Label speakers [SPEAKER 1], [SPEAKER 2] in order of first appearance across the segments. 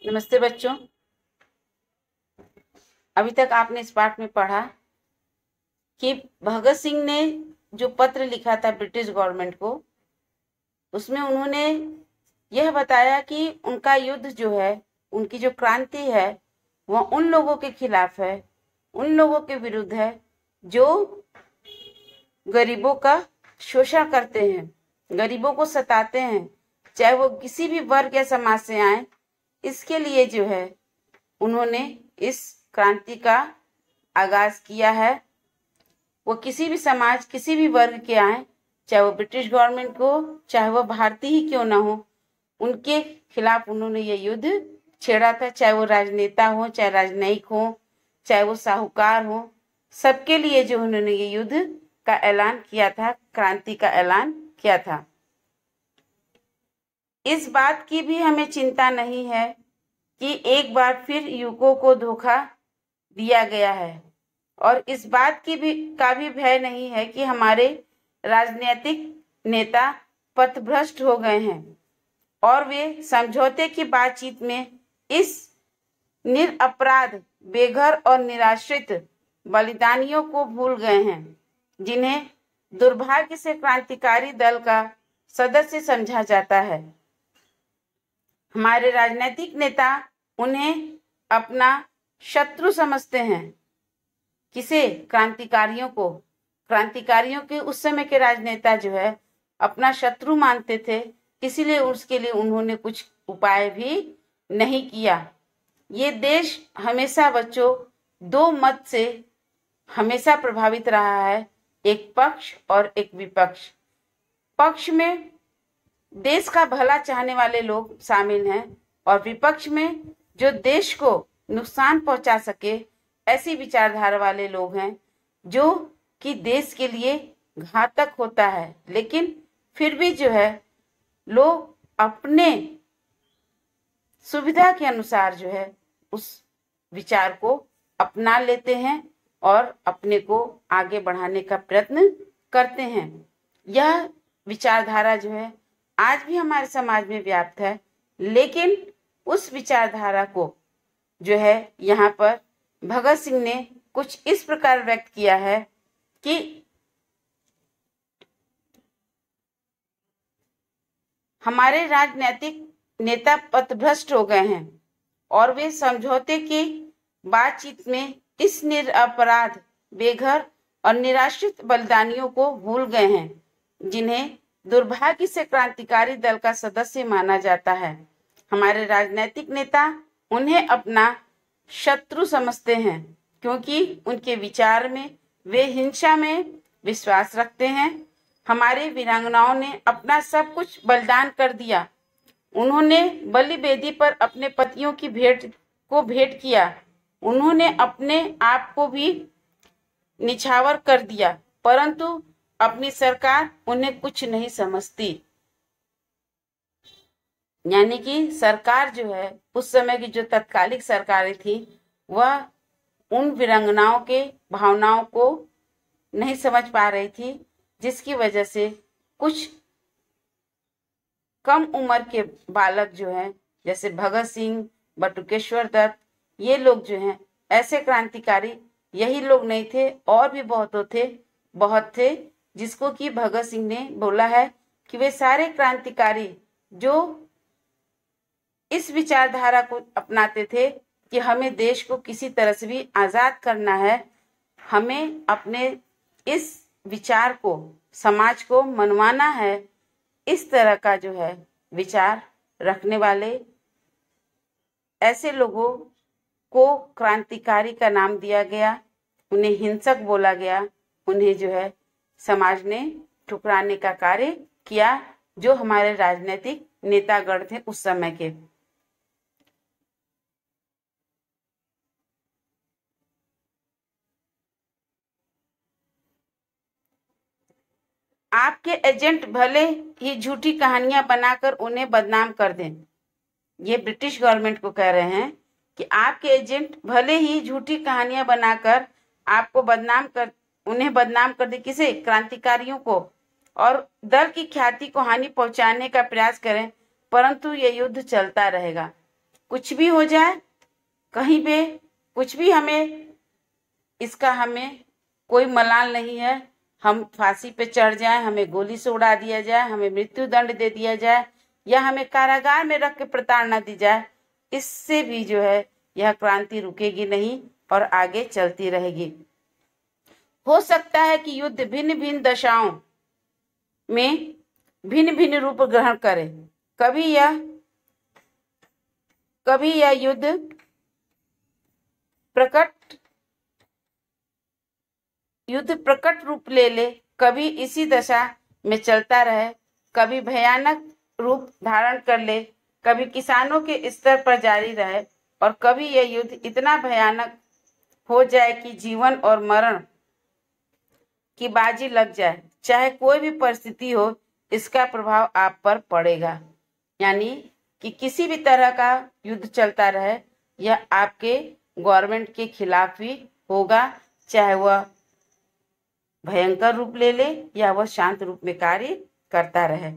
[SPEAKER 1] नमस्ते बच्चों। अभी तक आपने इस पाठ में पढ़ा कि भगत सिंह ने जो पत्र लिखा था ब्रिटिश गवर्नमेंट को, उसमें उन्होंने यह बताया कि उनका युद्ध जो है, उनकी जो क्रांति है, वह उन लोगों के खिलाफ है, उन लोगों के विरुद्ध है जो गरीबों का शोषण करते हैं, गरीबों को सताते हैं, चाहे वो किसी भी वर्ग या समाज से आए। इसके लिए जो है उन्होंने इस क्रांति का आगाज किया है। वो किसी भी समाज, किसी भी वर्ग के आए, चाहे वो ब्रिटिश गवर्नमेंट को, चाहे वो भारतीय ही क्यों ना हो, उनके खिलाफ उन्होंने ये युद्ध छेड़ा था। चाहे वो राजनेता हो, चाहे राजनयिक हो, चाहे वो साहूकार हो, सबके लिए जो उन्होंने ये युद्ध का ऐलान किया था, क्रांति का ऐलान किया था। इस बात की भी हमें चिंता नहीं है कि एक बार फिर युवकों को धोखा दिया गया है, और इस बात की भी भय नहीं है कि हमारे राजनीतिक नेता पथभ्रष्ट हो गए हैं और वे समझौते की बातचीत में इस निरपराध, बेघर और निराश्रित बलिदानियों को भूल गए हैं, जिन्हें दुर्भाग्य से क्रांतिकारी दल का सदस्य समझा जाता है। हमारे राजनीतिक नेता उन्हें अपना शत्रु समझते हैं। किसे? क्रांतिकारियों को। क्रांतिकारियों के उस समय के राजनेता जो है अपना शत्रु मानते थे, इसीलिए उसके लिए उन्होंने कुछ उपाय भी नहीं किया। ये देश हमेशा बच्चों दो मत से हमेशा प्रभावित रहा है, एक पक्ष और एक विपक्ष। पक्ष में देश का भला चाहने वाले लोग शामिल हैं और विपक्ष में जो देश को नुकसान पहुंचा सके, ऐसी विचारधारा वाले लोग हैं जो कि देश के लिए घातक होता है। लेकिन फिर भी जो है लोग अपने सुविधा के अनुसार जो है उस विचार को अपना लेते हैं और अपने को आगे बढ़ाने का प्रयत्न करते हैं। यह विचारधारा जो है आज भी हमारे समाज में व्याप्त है, लेकिन उस विचारधारा को जो है यहाँ पर भगत सिंह ने कुछ इस प्रकार व्यक्त किया है कि हमारे राजनीतिक नेता पथभ्रष्ट हो गए हैं और वे समझौते की बातचीत में इस निरपराध, बेघर और निराश्रित बलिदानियों को भूल गए हैं, जिन्हें दुर्भाग्य से क्रांतिकारी दल का सदस्य माना जाता है। हमारे राजनीतिक नेता उन्हें अपना शत्रु समझते हैं, क्योंकि उनके विचार में वे हिंसा में विश्वास रखते हैं। हमारे वीरांगनाओं ने अपना सब कुछ बलिदान कर दिया। उन्होंने बलि वेदी पर अपने पतियों की भेंट किया। उन्होंने अपने आप को भी निछावर कर दिया, परंतु अपनी सरकार उन्हें कुछ नहीं समझती। यानी कि सरकार जो है, उस समय की जो तत्कालिक सरकारें थी, वह उन वीरांगनाओं के भावनाओं को नहीं समझ पा रही थी, जिसकी वजह से कुछ कम उम्र के बालक जो हैं, जैसे भगत सिंह, बटुकेश्वर दत्त, ये लोग जो हैं ऐसे क्रांतिकारी, यही लोग नहीं थे और भी बहुत थे, जिसको कि भगत सिंह ने बोला है कि वे सारे क्रांतिकारी जो इस विचारधारा को अपनाते थे कि हमें देश को किसी तरह से भी आजाद करना है, हमें अपने इस विचार को, समाज को मनवाना है, इस तरह का जो है विचार रखने वाले ऐसे लोगों को क्रांतिकारी का नाम दिया गया, उन्हें हिंसक बोला गया, उन्हें जो है समाज ने ठुकराने का कार्य किया, जो हमारे राजनीतिक नेतागण थे उस समय के। आपके एजेंट भले ही झूठी कहानियां बनाकर उन्हें बदनाम कर दें। ये ब्रिटिश गवर्नमेंट को कह रहे हैं कि आपके एजेंट भले ही झूठी कहानियां बनाकर आपको उन्हें बदनाम कर दे। किसे? क्रांतिकारियों को, और दल की ख्याति को हानि पहुंचाने का प्रयास करें, परंतु ये युद्ध चलता रहेगा। कुछ भी हो जाए, कहीं पे कुछ भी हमें कोई मलाल नहीं है। हम फांसी पे चढ़ जाए, हमें गोली से उड़ा दिया जाए, हमें मृत्यु दंड दे दिया जाए, या हमें कारागार में रख के प्रताड़ना दी जाए, इससे भी जो है यह क्रांति रुकेगी नहीं और आगे चलती रहेगी। हो सकता है कि युद्ध भिन्न भिन्न दशाओं में भिन्न भिन्न रूप ग्रहण करे। कभी यह युद्ध प्रकट रूप ले ले, कभी इसी दशा में चलता रहे, कभी भयानक रूप धारण कर ले, कभी किसानों के स्तर पर जारी रहे, और कभी यह युद्ध इतना भयानक हो जाए कि जीवन और मरण की बाजी लग जाए। चाहे कोई भी परिस्थिति हो, इसका प्रभाव आप पर पड़ेगा। यानी कि किसी भी तरह का युद्ध चलता रहे, यह आपके गवर्नमेंट के खिलाफ ही होगा, चाहे वह भयंकर रूप ले ले या वह शांत रूप में कार्य करता रहे।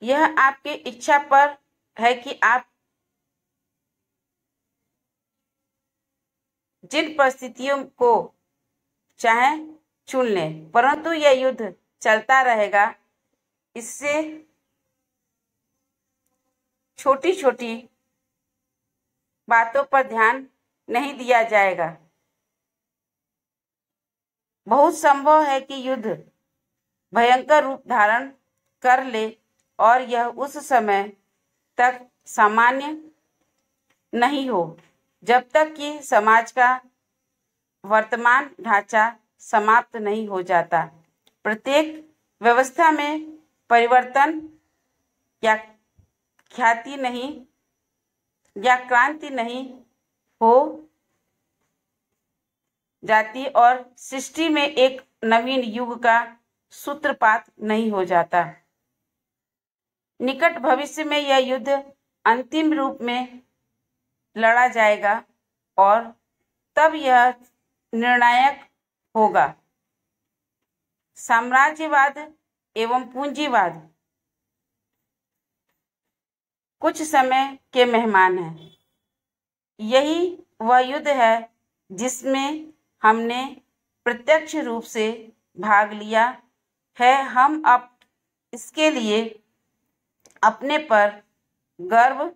[SPEAKER 1] यह आपके इच्छा पर है कि आप जिन परिस्थितियों को चाहे चुन लें, परंतु यह युद्ध चलता रहेगा। इससे छोटी छोटी बातों पर ध्यान नहीं दिया जाएगा। बहुत संभव है कि युद्ध भयंकर रूप धारण कर ले और यह उस समय तक सामान्य नहीं हो जब तक कि समाज का वर्तमान ढांचा समाप्त नहीं हो जाता। प्रत्येक व्यवस्था में परिवर्तन या क्रांति नहीं हो जाती और सृष्टि में एक नवीन युग का सूत्रपात नहीं हो जाता। निकट भविष्य में यह युद्ध अंतिम रूप में लड़ा जाएगा और तब यह निर्णायक होगा। साम्राज्यवाद एवं पूंजीवाद कुछ समय के मेहमान हैं। यही वह युद्ध है जिसमें हमने प्रत्यक्ष रूप से भाग लिया है। हम अब इसके लिए अपने पर गर्व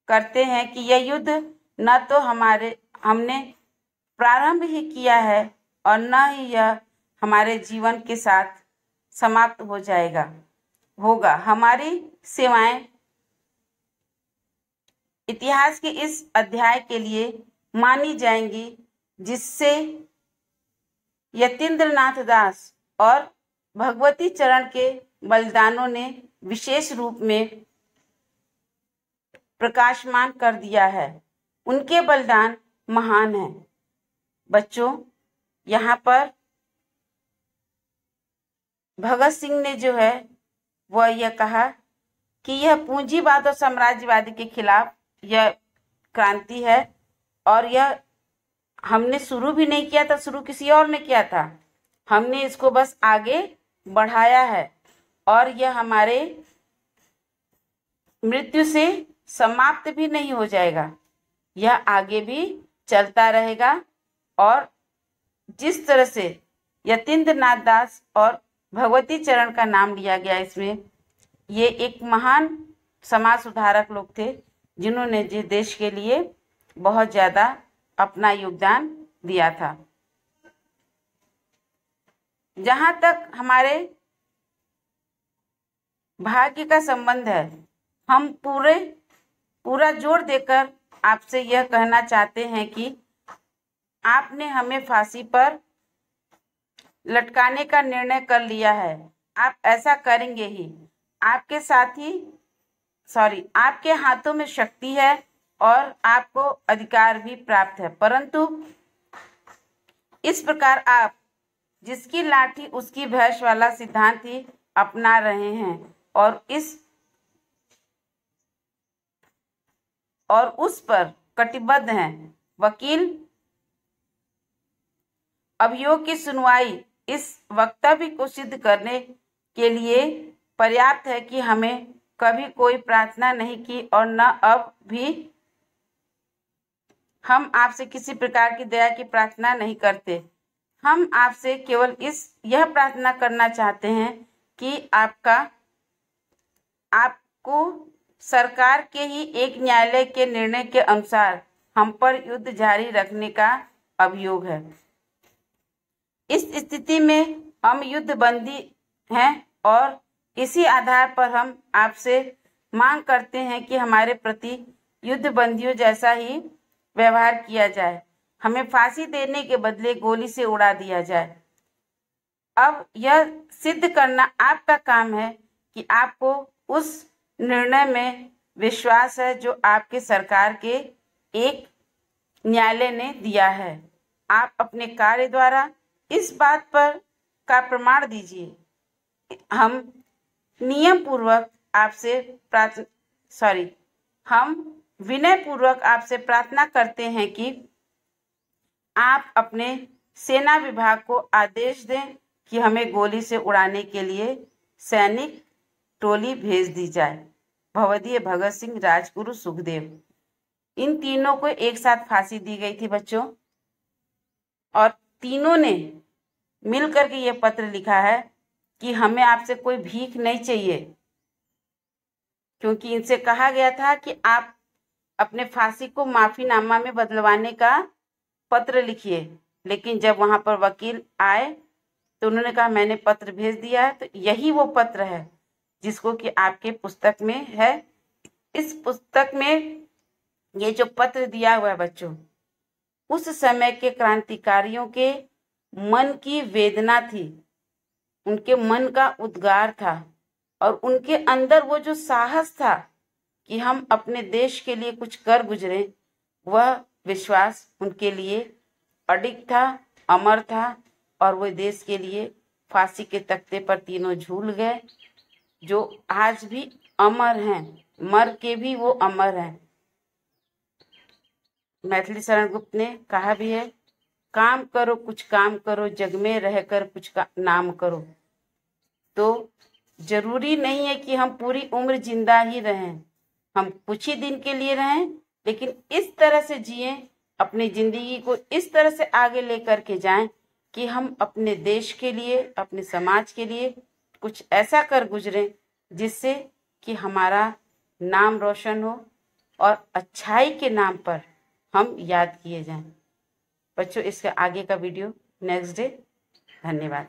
[SPEAKER 1] करते हैं कि यह युद्ध न तो हमने प्रारंभ ही किया है और न ही यह हमारे जीवन के साथ समाप्त होगा। हमारी सेवाएं इतिहास के इस अध्याय के लिए मानी जाएंगी, जिससे यतीन्द्रनाथ दास और भगवती चरण के बलिदानों ने विशेष रूप में प्रकाशमान कर दिया है। उनके बलिदान महान हैं। बच्चों, यहाँ पर भगत सिंह ने जो है वह यह कहा कि यह पूंजीवाद और साम्राज्यवादी के खिलाफ यह क्रांति है, और यह हमने शुरू भी नहीं किया था, शुरू किसी और ने किया था। हमने इसको बस आगे बढ़ाया है और यह हमारे मृत्यु से समाप्त भी नहीं हो जाएगा, यह आगे भी चलता रहेगा। और जिस तरह से यतीन्द्रनाथ दास और भगवती चरण का नाम लिया गया इसमें, ये एक महान समाज सुधारक लोग थे जिन्होंने जिस देश के लिए बहुत ज़्यादा अपना योगदान दिया था। जहाँ तक हमारे भाग्य का संबंध है, हम पूरा जोर देकर आपसे यह कहना चाहते हैं कि आपने हमें फांसी पर लटकाने का निर्णय कर लिया है। आप ऐसा करेंगे ही। आपके हाथों में शक्ति है और आपको अधिकार भी प्राप्त है, परंतु इस प्रकार आप जिसकी लाठी उसकी भैंस वाला सिद्धांत ही अपना रहे हैं और उस पर कटिबद्ध हैं। वकील अभियोग की सुनवाई इस वक्तव्य को सिद्ध करने के लिए पर्याप्त है कि हमें कभी कोई प्रार्थना नहीं की और न अब भी हम आपसे किसी प्रकार की दया की प्रार्थना नहीं करते। हम आपसे केवल यह प्रार्थना करना चाहते हैं कि आपको सरकार के ही एक न्यायालय के निर्णय के अनुसार हम पर युद्ध जारी रखने का अभियोग है। इस स्थिति में हम युद्धबंदी हैं और इसी आधार पर हम आपसे मांग करते हैं कि हमारे प्रति युद्धबंदियों जैसा ही व्यवहार किया जाए, हमें फांसी देने के बदले गोली से उड़ा दिया जाए। अब यह सिद्ध करना आपका काम है कि आपको उस निर्णय में विश्वास है जो आपके सरकार के एक न्यायालय ने दिया है। आप अपने कार्य द्वारा इस बात पर का प्रमाण दीजिए। हम विनय पूर्वक आपसे प्रार्थना करते हैं कि आप अपने सेना विभाग को आदेश दें कि हमें गोली से उड़ाने के लिए सैनिक टोली भेज दी जाए। भवदीय भगत सिंह, राजगुरु सुखदेव, इन तीनों को एक साथ फांसी दी गई थी बच्चों, और तीनों ने मिलकर के ये पत्र लिखा है कि हमें आपसे कोई भीख नहीं चाहिए, क्योंकि इनसे कहा गया था कि आप अपने फांसी को माफीनामा में बदलवाने का पत्र लिखिए। लेकिन जब वहां पर वकील आए तो उन्होंने कहा मैंने पत्र भेज दिया है। तो यही वो पत्र है जिसको कि आपके पुस्तक में है। इस पुस्तक में ये जो पत्र दिया हुआ है बच्चों, उस समय के क्रांतिकारियों के मन की वेदना थी, उनके मन का उद्गार था, और उनके अंदर वो जो साहस था कि हम अपने देश के लिए कुछ कर गुजरे, वह विश्वास उनके लिए अडिग था, अमर था, और वो देश के लिए फांसी के तख्ते पर तीनों झूल गए, जो आज भी अमर हैं, मर के भी वो अमर हैं। मैथिली शरण गुप्त ने कहा भी है, काम करो कुछ काम करो, जग में रहकर कुछ का नाम करो। तो जरूरी नहीं है कि हम पूरी उम्र जिंदा ही रहें, हम कुछ ही दिन के लिए रहें, लेकिन इस तरह से जिएं, अपनी जिंदगी को इस तरह से आगे लेकर के जाएं कि हम अपने देश के लिए, अपने समाज के लिए कुछ ऐसा कर गुजरें जिससे कि हमारा नाम रोशन हो और अच्छाई के नाम पर हम याद किए जाएं। बच्चों, इसके आगे का वीडियो नेक्स्ट डे। धन्यवाद।